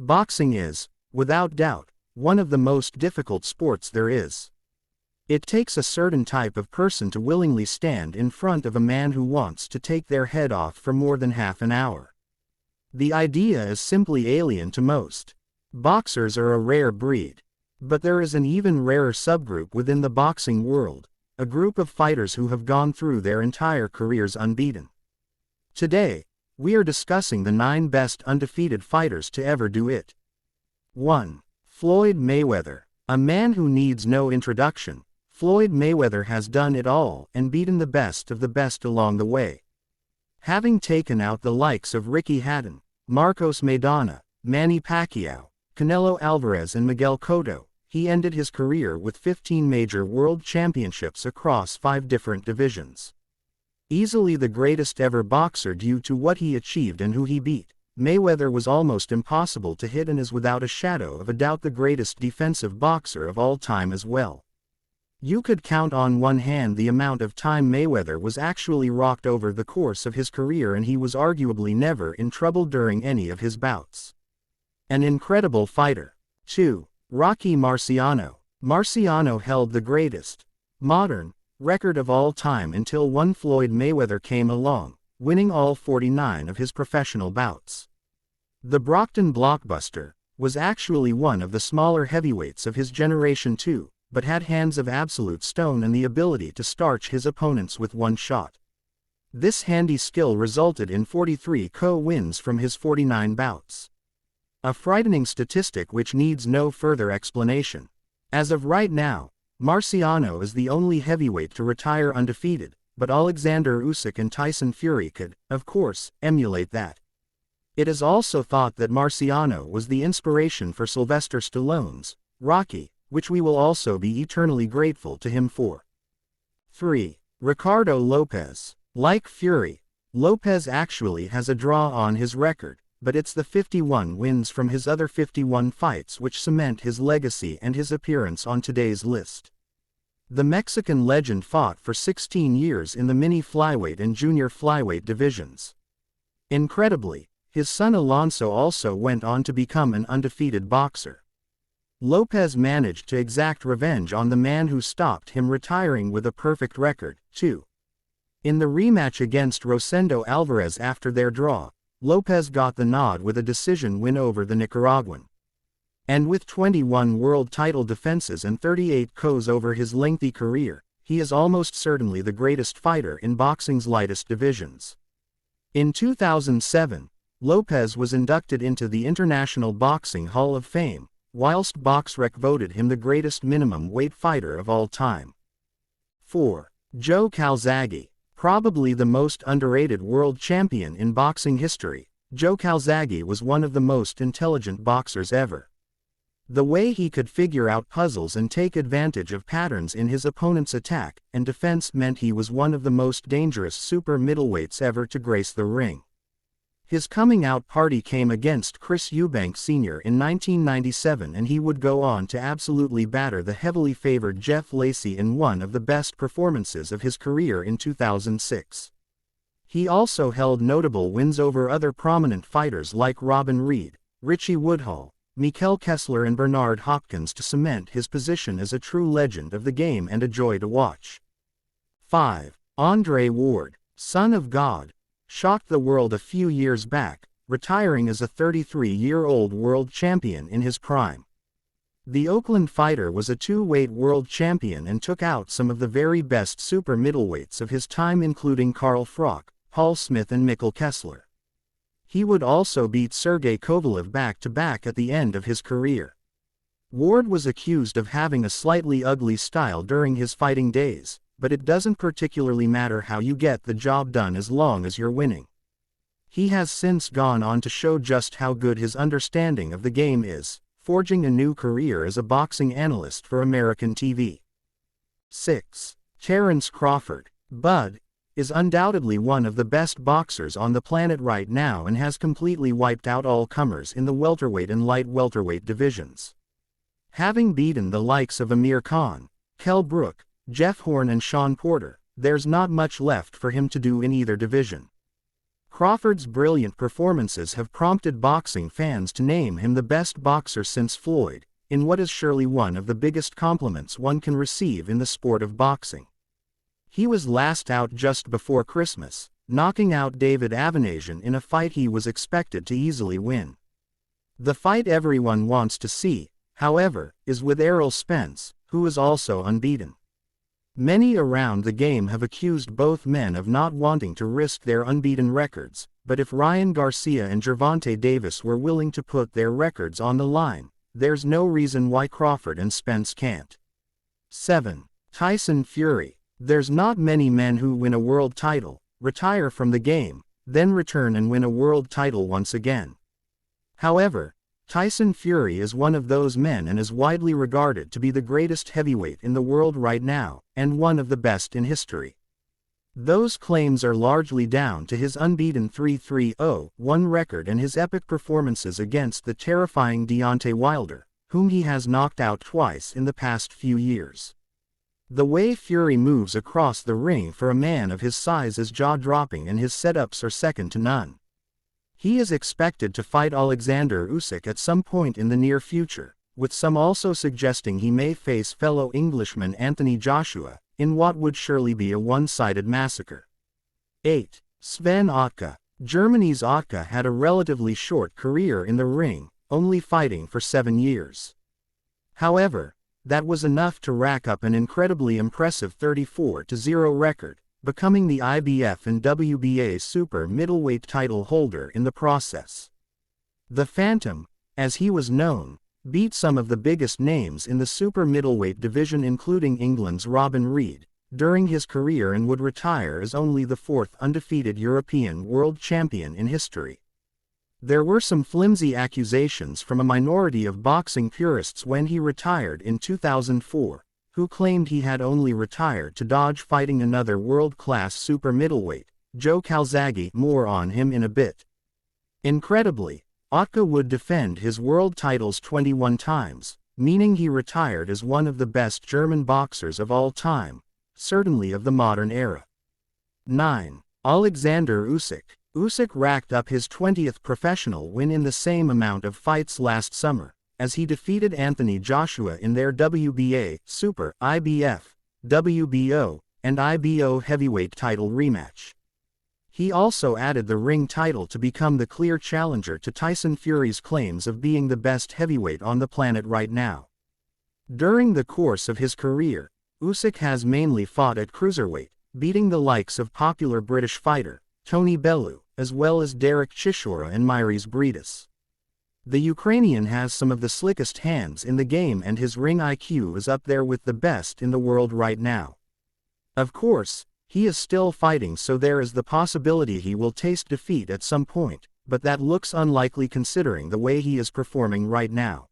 Boxing is, without doubt, one of the most difficult sports there is. It takes a certain type of person to willingly stand in front of a man who wants to take their head off for more than half an hour. The idea is simply alien to most. Boxers are a rare breed. But there is an even rarer subgroup within the boxing world, a group of fighters who have gone through their entire careers unbeaten. Today, we are discussing the 9 best undefeated fighters to ever do it. 1. Floyd Mayweather. A man who needs no introduction, Floyd Mayweather has done it all and beaten the best of the best along the way. Having taken out the likes of Ricky Hatton, Marcos Maidana, Manny Pacquiao, Canelo Alvarez and Miguel Cotto, he ended his career with 15 major world championships across 5 different divisions. Easily the greatest ever boxer due to what he achieved and who he beat, Mayweather was almost impossible to hit and is without a shadow of a doubt the greatest defensive boxer of all time as well. You could count on one hand the amount of time Mayweather was actually rocked over the course of his career, and he was arguably never in trouble during any of his bouts. An incredible fighter. 2. Rocky Marciano. Marciano held the greatest modern record of all time until one Floyd Mayweather came along, winning all 49 of his professional bouts. The Brockton Blockbuster was actually one of the smaller heavyweights of his generation too, but had hands of absolute stone and the ability to starch his opponents with one shot. This handy skill resulted in 43 KO wins from his 49 bouts. A frightening statistic which needs no further explanation. As of right now, Marciano is the only heavyweight to retire undefeated, but Alexander Usyk and Tyson Fury could, of course, emulate that. It is also thought that Marciano was the inspiration for Sylvester Stallone's Rocky, which we will also be eternally grateful to him for. 3. Ricardo Lopez. Like Fury, Lopez actually has a draw on his record, but it's the 51 wins from his other 51 fights which cement his legacy and his appearance on today's list. The Mexican legend fought for 16 years in the mini flyweight and junior flyweight divisions. Incredibly, his son Alonso also went on to become an undefeated boxer. Lopez managed to exact revenge on the man who stopped him, retiring with a perfect record, too. In the rematch against Rosendo Alvarez after their draw, Lopez got the nod with a decision win over the Nicaraguan. And with 21 world title defenses and 38 KOs over his lengthy career, he is almost certainly the greatest fighter in boxing's lightest divisions. In 2007, Lopez was inducted into the International Boxing Hall of Fame, whilst BoxRec voted him the greatest minimum weight fighter of all time. 4. Joe Calzaghe. Probably the most underrated world champion in boxing history, Joe Calzaghe was one of the most intelligent boxers ever. The way he could figure out puzzles and take advantage of patterns in his opponent's attack and defense meant he was one of the most dangerous super middleweights ever to grace the ring. His coming out party came against Chris Eubank Sr. in 1997, and he would go on to absolutely batter the heavily favored Jeff Lacey in one of the best performances of his career in 2006. He also held notable wins over other prominent fighters like Robin Reed, Richie Woodhull, Mikel Kessler and Bernard Hopkins to cement his position as a true legend of the game and a joy to watch. 5. Andre Ward, son of God, shocked the world a few years back, retiring as a 33-year-old world champion in his prime. The Oakland fighter was a 2-weight world champion and took out some of the very best super middleweights of his time, including Carl Froch, Paul Smith and Mikel Kessler. He would also beat Sergey Kovalev back-to-back at the end of his career. Ward was accused of having a slightly ugly style during his fighting days, but it doesn't particularly matter how you get the job done as long as you're winning. He has since gone on to show just how good his understanding of the game is, forging a new career as a boxing analyst for American TV. 6. Terence Crawford. Bud is undoubtedly one of the best boxers on the planet right now and has completely wiped out all comers in the welterweight and light welterweight divisions. Having beaten the likes of Amir Khan, Kell Brook, Jeff Horn and Sean Porter, there's not much left for him to do in either division. Crawford's brilliant performances have prompted boxing fans to name him the best boxer since Floyd, in what is surely one of the biggest compliments one can receive in the sport of boxing. He was last out just before Christmas, knocking out David Avanesian in a fight he was expected to easily win. The fight everyone wants to see, however, is with Errol Spence, who is also unbeaten. Many around the game have accused both men of not wanting to risk their unbeaten records, but if Ryan Garcia and Gervonta Davis were willing to put their records on the line, there's no reason why Crawford and Spence can't. 7. Tyson Fury. There's not many men who win a world title, retire from the game, then return and win a world title once again. However, Tyson Fury is one of those men and is widely regarded to be the greatest heavyweight in the world right now, and one of the best in history. Those claims are largely down to his unbeaten 3-3-0-1 record and his epic performances against the terrifying Deontay Wilder, whom he has knocked out twice in the past few years. The way Fury moves across the ring for a man of his size is jaw-dropping and his setups are second to none. He is expected to fight Alexander Usyk at some point in the near future, with some also suggesting he may face fellow Englishman Anthony Joshua, in what would surely be a one-sided massacre. 8. Sven Ottke. Germany's Ottke had a relatively short career in the ring, only fighting for 7 years. However, that was enough to rack up an incredibly impressive 34-0 record, becoming the IBF and WBA super middleweight title holder in the process. The Phantom, as he was known, beat some of the biggest names in the super middleweight division including England's Robin Reid, during his career and would retire as only the 4th undefeated European world champion in history. There were some flimsy accusations from a minority of boxing purists when he retired in 2004, who claimed he had only retired to dodge fighting another world-class super middleweight, Joe Calzaghe. More on him in a bit. Incredibly, Ottke would defend his world titles 21 times, meaning he retired as one of the best German boxers of all time, certainly of the modern era. 9. Alexander Usyk. Usyk racked up his 20th professional win in the same amount of fights last summer, as he defeated Anthony Joshua in their WBA, Super, IBF, WBO, and IBO heavyweight title rematch. He also added the ring title to become the clear challenger to Tyson Fury's claims of being the best heavyweight on the planet right now. During the course of his career, Usyk has mainly fought at cruiserweight, beating the likes of popular British fighter, Tony Bellew, as well as Derek Chisora and Mairis Briedis. The Ukrainian has some of the slickest hands in the game and his ring IQ is up there with the best in the world right now. Of course, he is still fighting, so there is the possibility he will taste defeat at some point, but that looks unlikely considering the way he is performing right now.